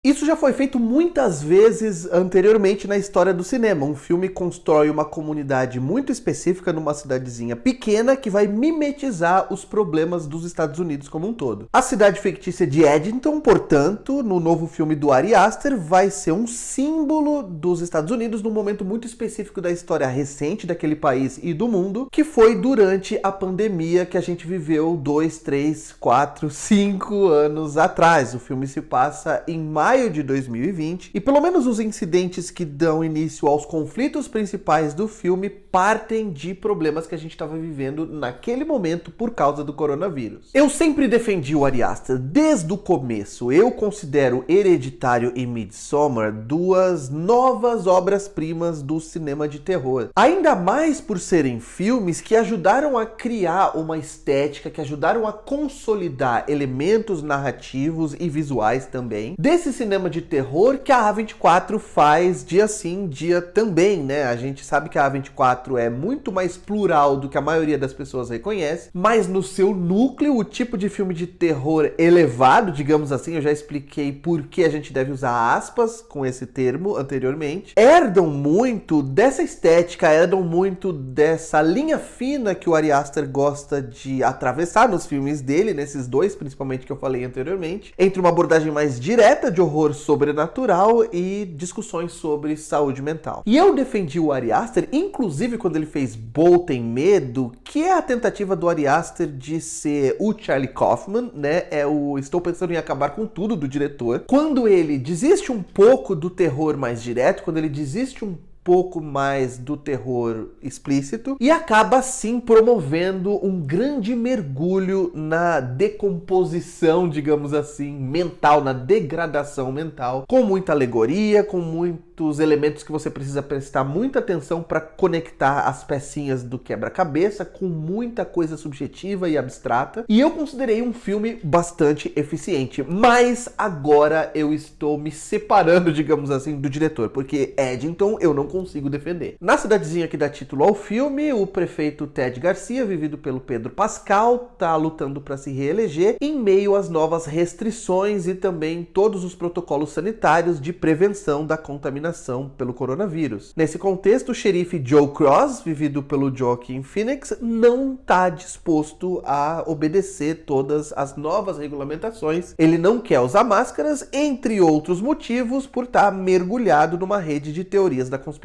Isso já foi feito muitas vezes anteriormente na história do cinema. Um filme constrói uma comunidade muito específica numa cidadezinha pequena que vai mimetizar os problemas dos Estados Unidos como um todo. A cidade fictícia de Edenton, portanto, no novo filme do Ari Aster, vai ser um símbolo dos Estados Unidos num momento muito específico da história recente daquele país e do mundo, que foi durante a pandemia que a gente viveu 2, 3, 4, 5 anos atrás. O filme se passa em maio de 2020 e pelo menos os incidentes que dão início aos conflitos principais do filme partem de problemas que a gente estava vivendo naquele momento por causa do coronavírus. Eu sempre defendi o Ari Aster desde o começo. Eu considero Hereditário e Midsommar duas novas obras-primas do cinema de terror. Ainda mais por serem filmes que ajudaram a criar uma estética, que ajudaram a consolidar elementos narrativos e visuais também desse cinema de terror que a A24 faz dia sim, dia também, né? A gente sabe que a A24 é muito mais plural do que a maioria das pessoas reconhece, mas no seu núcleo, o tipo de filme de terror elevado, digamos assim, eu já expliquei por que a gente deve usar aspas com esse termo anteriormente, herdam muito dessa estética, herdam muito dessa linha fina que o Ari Aster gosta de atravessar nos filmes dele, nesses dois principalmente que eu falei anteriormente, entre uma abordagem mais direta de horror sobrenatural e discussões sobre saúde mental. E eu defendi o Ari Aster, inclusive quando ele fez Bol Tem Medo, que é a tentativa do Ari Aster de ser o Charlie Kaufman, né? É o Estou Pensando em Acabar com Tudo do diretor. Quando ele desiste um pouco do terror mais direto, quando ele desiste um pouco mais do terror explícito e acaba sim promovendo um grande mergulho na decomposição, digamos assim, mental, na degradação mental, com muita alegoria, com muitos elementos que você precisa prestar muita atenção para conectar as pecinhas do quebra-cabeça, com muita coisa subjetiva e abstrata. E eu considerei um filme bastante eficiente, mas agora eu estou me separando, digamos assim, do diretor, porque Edenton eu não consigo defender. Na cidadezinha que dá título ao filme, o prefeito Ted Garcia, vivido pelo Pedro Pascal, tá lutando para se reeleger em meio às novas restrições e também todos os protocolos sanitários de prevenção da contaminação pelo coronavírus. Nesse contexto, o xerife Joe Cross, vivido pelo Joaquin Phoenix, não tá disposto a obedecer todas as novas regulamentações. Ele não quer usar máscaras, entre outros motivos, por estar mergulhado numa rede de teorias da conspiração.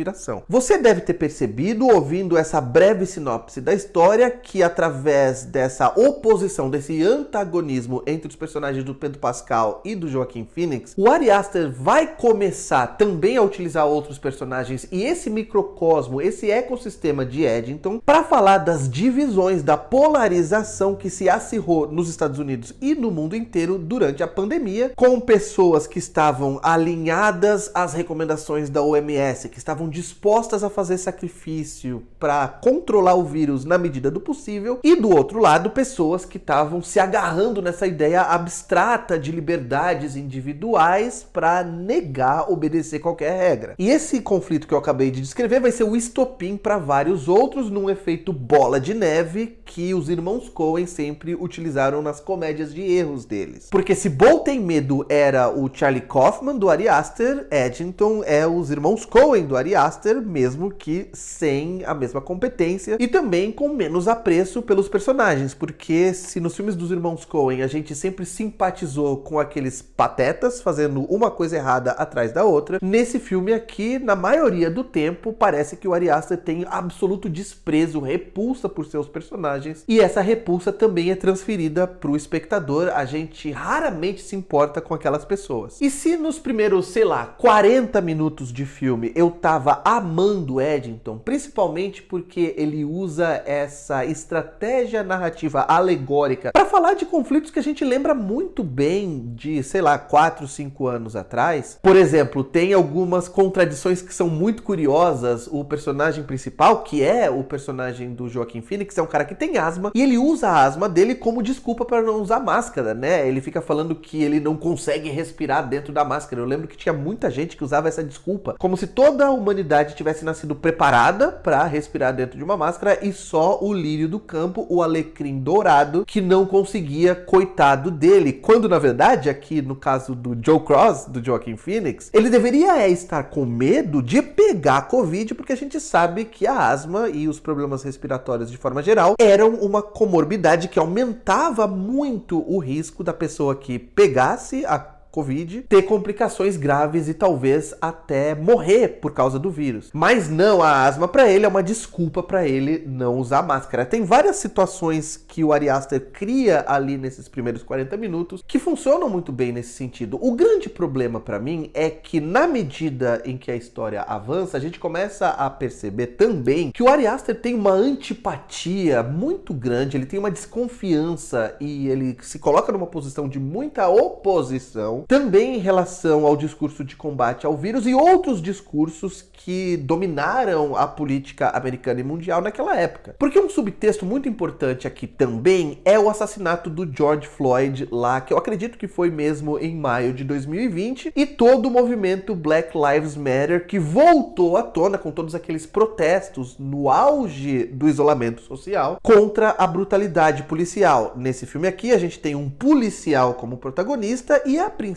Você deve ter percebido, ouvindo essa breve sinopse da história, que através dessa oposição, desse antagonismo entre os personagens do Pedro Pascal e do Joaquin Phoenix, o Ari Aster vai começar também a utilizar outros personagens e esse microcosmo, esse ecossistema de Edenton, para falar das divisões, da polarização que se acirrou nos Estados Unidos e no mundo inteiro durante a pandemia, com pessoas que estavam alinhadas às recomendações da OMS, que estavam dispostas a fazer sacrifício para controlar o vírus na medida do possível, e do outro lado, pessoas que estavam se agarrando nessa ideia abstrata de liberdades individuais para negar obedecer qualquer regra. E esse conflito que eu acabei de descrever vai ser o estopim para vários outros, num efeito bola de neve que os irmãos Coen sempre utilizaram nas comédias de erros deles. Porque se Bol Tem Medo era o Charlie Kaufman do Ari Aster, Edenton é os irmãos Coen do Ari Aster, mesmo que sem a mesma competência e também com menos apreço pelos personagens, porque se nos filmes dos irmãos Coen a gente sempre simpatizou com aqueles patetas fazendo uma coisa errada atrás da outra, nesse filme aqui, na maioria do tempo, parece que o Ari Aster tem absoluto desprezo, repulsa por seus personagens, e essa repulsa também é transferida para o espectador. A gente raramente se importa com aquelas pessoas. E se nos primeiros, sei lá, 40 minutos de filme eu tava amando Edenton, principalmente porque ele usa essa estratégia narrativa alegórica para falar de conflitos que a gente lembra muito bem de, sei lá, 4, 5 anos atrás. Por exemplo, tem algumas umas contradições que são muito curiosas. O personagem principal, que é o personagem do Joaquin Phoenix, é um cara que tem asma e ele usa a asma dele como desculpa para não usar máscara, né? Ele fica falando que ele não consegue respirar dentro da máscara. Eu lembro que tinha muita gente que usava essa desculpa, como se toda a humanidade tivesse nascido preparada para respirar dentro de uma máscara e só o lírio do campo, o alecrim dourado, que não conseguia, coitado dele. Quando, na verdade, aqui no caso do Joe Cross, do Joaquin Phoenix, ele deveria estar com medo de pegar a Covid, porque a gente sabe que a asma e os problemas respiratórios de forma geral eram uma comorbidade que aumentava muito o risco da pessoa que pegasse a Covid ter complicações graves e talvez até morrer por causa do vírus. Mas não, a asma para ele é uma desculpa para ele não usar máscara. Tem várias situações que o Ari Aster cria ali nesses primeiros 40 minutos que funcionam muito bem nesse sentido. O grande problema para mim é que na medida em que a história avança, a gente começa a perceber também que o Ari Aster tem uma antipatia muito grande, ele tem uma desconfiança e ele se coloca numa posição de muita oposição também em relação ao discurso de combate ao vírus e outros discursos que dominaram a política americana e mundial naquela época. Porque um subtexto muito importante aqui também é o assassinato do George Floyd lá, que eu acredito que foi mesmo em maio de 2020, e todo o movimento Black Lives Matter que voltou à tona com todos aqueles protestos no auge do isolamento social contra a brutalidade policial. Nesse filme aqui a gente tem um policial como protagonista e a princípio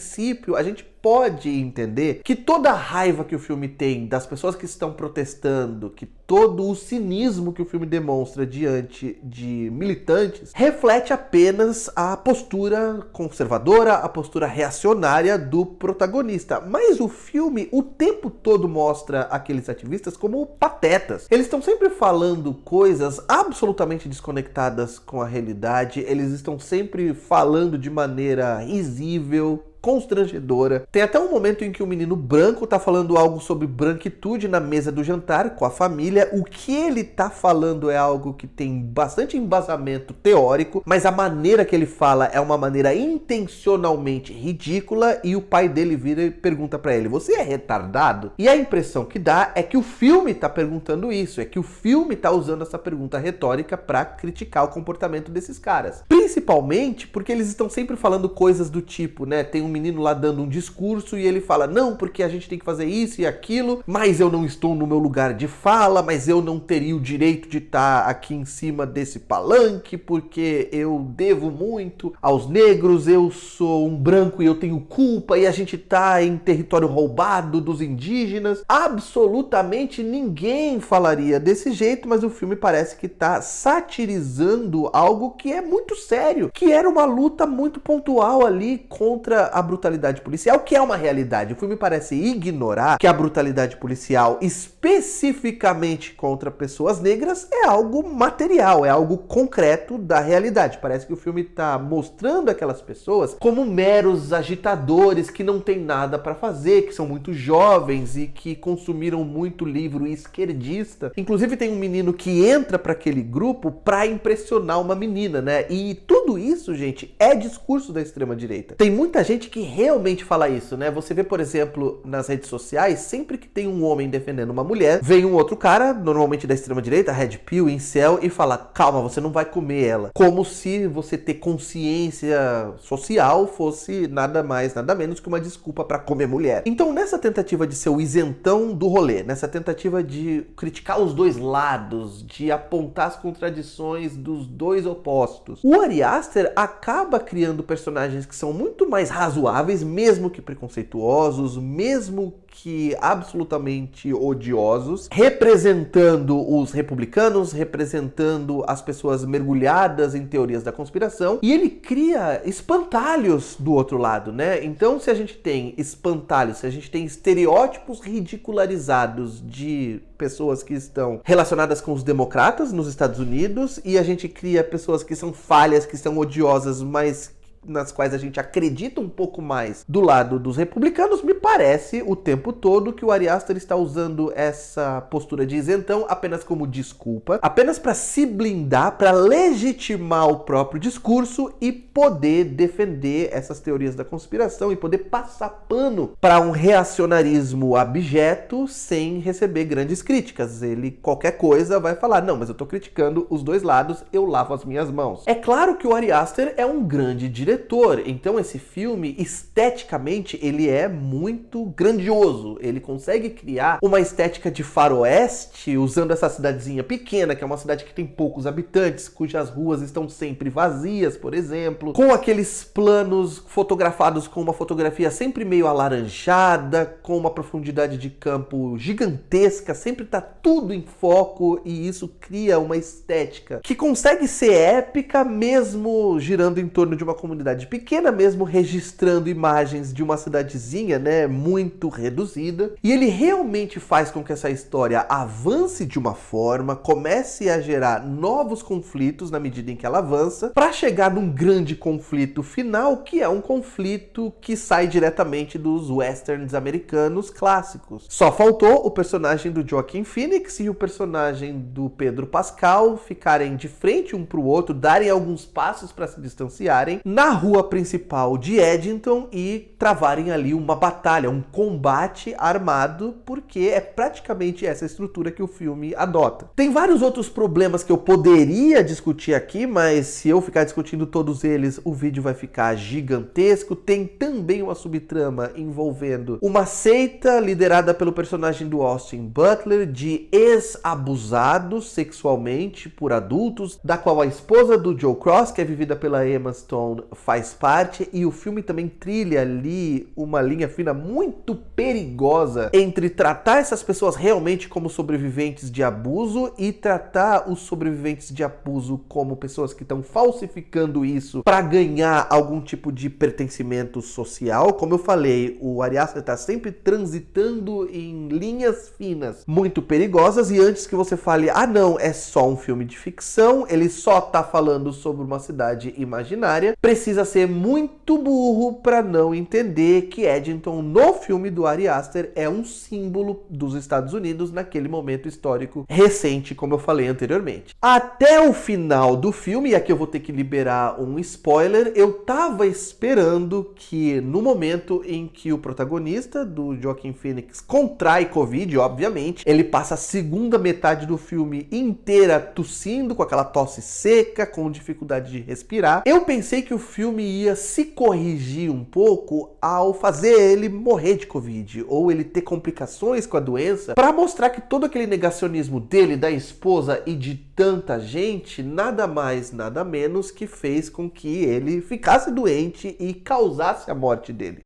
a gente pode entender que toda a raiva que o filme tem das pessoas que estão protestando, que todo o cinismo que o filme demonstra diante de militantes, reflete apenas a postura conservadora, a postura reacionária do protagonista. Mas o filme o tempo todo mostra aqueles ativistas como patetas. Eles estão sempre falando coisas absolutamente desconectadas com a realidade, eles estão sempre falando de maneira risível, constrangedora. Tem até um momento em que o menino branco tá falando algo sobre branquitude na mesa do jantar com a família. O que ele tá falando é algo que tem bastante embasamento teórico, mas a maneira que ele fala é uma maneira intencionalmente ridícula e o pai dele vira e pergunta pra ele: "Você é retardado?" E a impressão que dá é que o filme tá perguntando isso, é que o filme tá usando essa pergunta retórica pra criticar o comportamento desses caras. Principalmente porque eles estão sempre falando coisas do tipo, né, tem um menino lá dando um discurso e ele fala: "Não, porque a gente tem que fazer isso e aquilo, mas eu não estou no meu lugar de fala, mas eu não teria o direito de estar aqui em cima desse palanque, porque eu devo muito aos negros, eu sou um branco e eu tenho culpa, e a gente tá em território roubado dos indígenas." Absolutamente ninguém falaria desse jeito, mas o filme parece que tá satirizando algo que é muito sério, que era uma luta muito pontual ali contra a brutalidade policial, que é uma realidade. O filme parece ignorar que a brutalidade policial, especificamente contra pessoas negras, é algo material, é algo concreto da realidade. Parece que o filme está mostrando aquelas pessoas como meros agitadores que não tem nada para fazer, que são muito jovens e que consumiram muito livro esquerdista. Inclusive tem um menino que entra para aquele grupo para impressionar uma menina, né? E tudo isso, gente, é discurso da extrema direita. Tem muita gente que realmente fala isso, né? Você vê, por exemplo, nas redes sociais, sempre que tem um homem defendendo uma mulher, vem um outro cara, normalmente da extrema direita, red pill, incel, e fala: "Calma, você não vai comer ela." Como se você ter consciência social fosse nada mais, nada menos que uma desculpa para comer mulher. Então, nessa tentativa de ser o isentão do rolê, nessa tentativa de criticar os dois lados, de apontar as contradições dos dois opostos, o Ari Aster acaba criando personagens que são muito mais razoáveis, mesmo que preconceituosos, mesmo que absolutamente odiosos, representando os republicanos, representando as pessoas mergulhadas em teorias da conspiração, e ele cria espantalhos do outro lado, né? Então, se a gente tem espantalhos, se a gente tem estereótipos ridicularizados de pessoas que estão relacionadas com os democratas nos Estados Unidos, e a gente cria pessoas que são falhas, que são odiosas, mas nas quais a gente acredita um pouco mais do lado dos republicanos, me parece o tempo todo que o Ari Aster está usando essa postura de isentão apenas como desculpa, apenas para se blindar, para legitimar o próprio discurso e poder defender essas teorias da conspiração e poder passar pano para um reacionarismo abjeto sem receber grandes críticas. Ele, qualquer coisa, vai falar, não, mas eu tô criticando os dois lados, eu lavo as minhas mãos. É claro que o Ari Aster é um grande diretor, então esse filme, esteticamente, ele é muito grandioso. Ele consegue criar uma estética de faroeste, usando essa cidadezinha pequena, que é uma cidade que tem poucos habitantes, cujas ruas estão sempre vazias, por exemplo, com aqueles planos fotografados com uma fotografia sempre meio alaranjada, com uma profundidade de campo gigantesca, sempre tá tudo em foco, e isso cria uma estética que consegue ser épica mesmo girando em torno de uma comunidade pequena, mesmo registrando imagens de uma cidadezinha, né, muito reduzida. E ele realmente faz com que essa história avance de uma forma, comece a gerar novos conflitos na medida em que ela avança, para chegar num grande conflito final, que é um conflito que sai diretamente dos westerns americanos clássicos. Só faltou o personagem do Joaquin Phoenix e o personagem do Pedro Pascal ficarem de frente um pro outro, darem alguns passos para se distanciarem na rua principal de Eddington e travarem ali uma batalha, um combate armado, porque é praticamente essa estrutura que o filme adota. Tem vários outros problemas que eu poderia discutir aqui, mas se eu ficar discutindo todos eles, o vídeo vai ficar gigantesco. Tem também uma subtrama envolvendo uma seita liderada pelo personagem do Austin Butler de ex-abusados sexualmente por adultos, da qual a esposa do Joe Cross, que é vivida pela Emma Stone, faz parte, e o filme também trilha ali uma linha fina muito perigosa entre tratar essas pessoas realmente como sobreviventes de abuso e tratar os sobreviventes de abuso como pessoas que estão falsificando isso para ganhar algum tipo de pertencimento social. Como eu falei, o Ari Aster está sempre transitando em linhas finas muito perigosas, e antes que você fale, ah não, é só um filme de ficção, ele só tá falando sobre uma cidade imaginária, precisa ser muito burro para não entender que Eddington, no filme do Ari Aster, é um símbolo dos Estados Unidos naquele momento histórico recente, como eu falei anteriormente. Até o final do filme, e aqui eu vou ter que liberar um spoiler, eu tava esperando que no momento em que o protagonista do Joaquin Phoenix contrai Covid, obviamente, ele passa a segunda metade do filme inteira tossindo, com aquela tosse seca, com dificuldade de respirar. Eu pensei que o filme ia se corrigir um pouco ao fazer ele morrer de Covid, ou ele ter complicações com a doença, para mostrar que todo aquele negacionismo dele, da esposa e de tanta gente, nada mais, nada menos que fez com que ele ficasse doente e causasse a morte dele.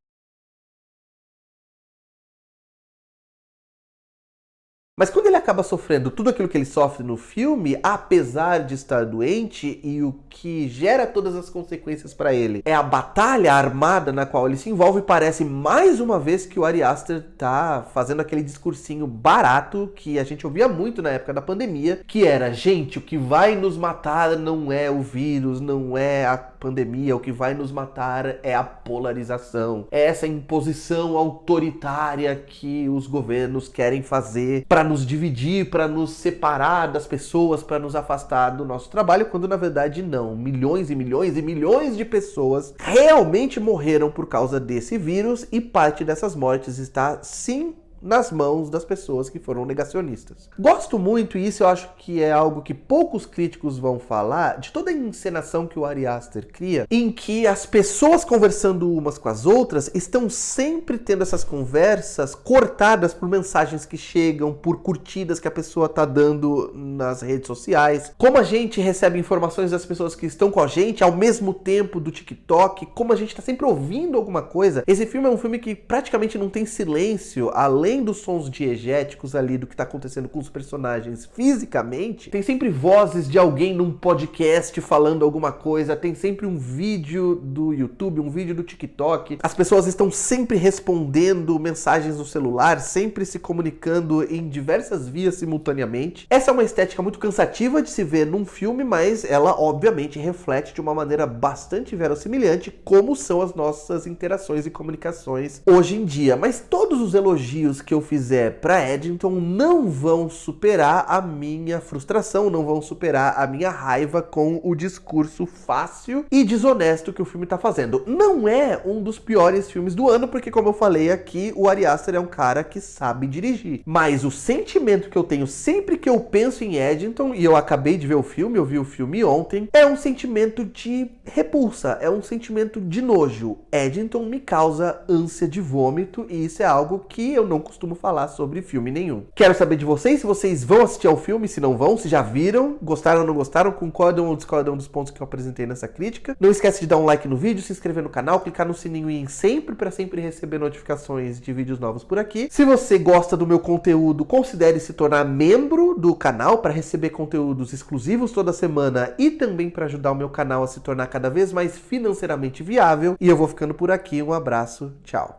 Mas quando ele acaba sofrendo tudo aquilo que ele sofre no filme, apesar de estar doente, e o que gera todas as consequências para ele é a batalha armada na qual ele se envolve, parece mais uma vez que o Ari Aster tá fazendo aquele discursinho barato que a gente ouvia muito na época da pandemia, que era, gente, o que vai nos matar não é o vírus, não é a pandemia, o que vai nos matar é a polarização, é essa imposição autoritária que os governos querem fazer para nos dividir, para nos separar das pessoas, para nos afastar do nosso trabalho, quando na verdade não. Milhões e milhões e milhões de pessoas realmente morreram por causa desse vírus, e parte dessas mortes está, sim, nas mãos das pessoas que foram negacionistas. Gosto muito, e isso eu acho que é algo que poucos críticos vão falar, de toda a encenação que o Ari Aster cria, em que as pessoas conversando umas com as outras estão sempre tendo essas conversas cortadas por mensagens que chegam, por curtidas que a pessoa tá dando nas redes sociais, como a gente recebe informações das pessoas que estão com a gente ao mesmo tempo do TikTok, como a gente tá sempre ouvindo alguma coisa. Esse filme é um filme que praticamente não tem silêncio, além além dos sons diegéticos ali do que tá acontecendo com os personagens fisicamente, tem sempre vozes de alguém num podcast falando alguma coisa, tem sempre um vídeo do YouTube, um vídeo do TikTok. As pessoas estão sempre respondendo mensagens no celular, sempre se comunicando em diversas vias simultaneamente. Essa é uma estética muito cansativa de se ver num filme, mas ela obviamente reflete de uma maneira bastante verossimilhante como são as nossas interações e comunicações hoje em dia. Mas todos os elogios que eu fizer para Eddington não vão superar a minha frustração, não vão superar a minha raiva com o discurso fácil e desonesto que o filme tá fazendo. Não é um dos piores filmes do ano, porque como eu falei aqui, o Ari Aster é um cara que sabe dirigir. Mas o sentimento que eu tenho sempre que eu penso em Eddington, e eu acabei de ver o filme, eu vi o filme ontem, é um sentimento de repulsa, é um sentimento de nojo. Eddington me causa ânsia de vômito e isso é algo que eu não costumo falar sobre filme nenhum. Quero saber de vocês, se vocês vão assistir ao filme, se não vão, se já viram, gostaram ou não gostaram, concordam ou discordam dos pontos que eu apresentei nessa crítica. Não esquece de dar um like no vídeo, se inscrever no canal, clicar no sininho em sempre para sempre receber notificações de vídeos novos por aqui. Se você gosta do meu conteúdo, considere se tornar membro do canal para receber conteúdos exclusivos toda semana e também para ajudar o meu canal a se tornar cada vez mais financeiramente viável. E eu vou ficando por aqui, um abraço, tchau!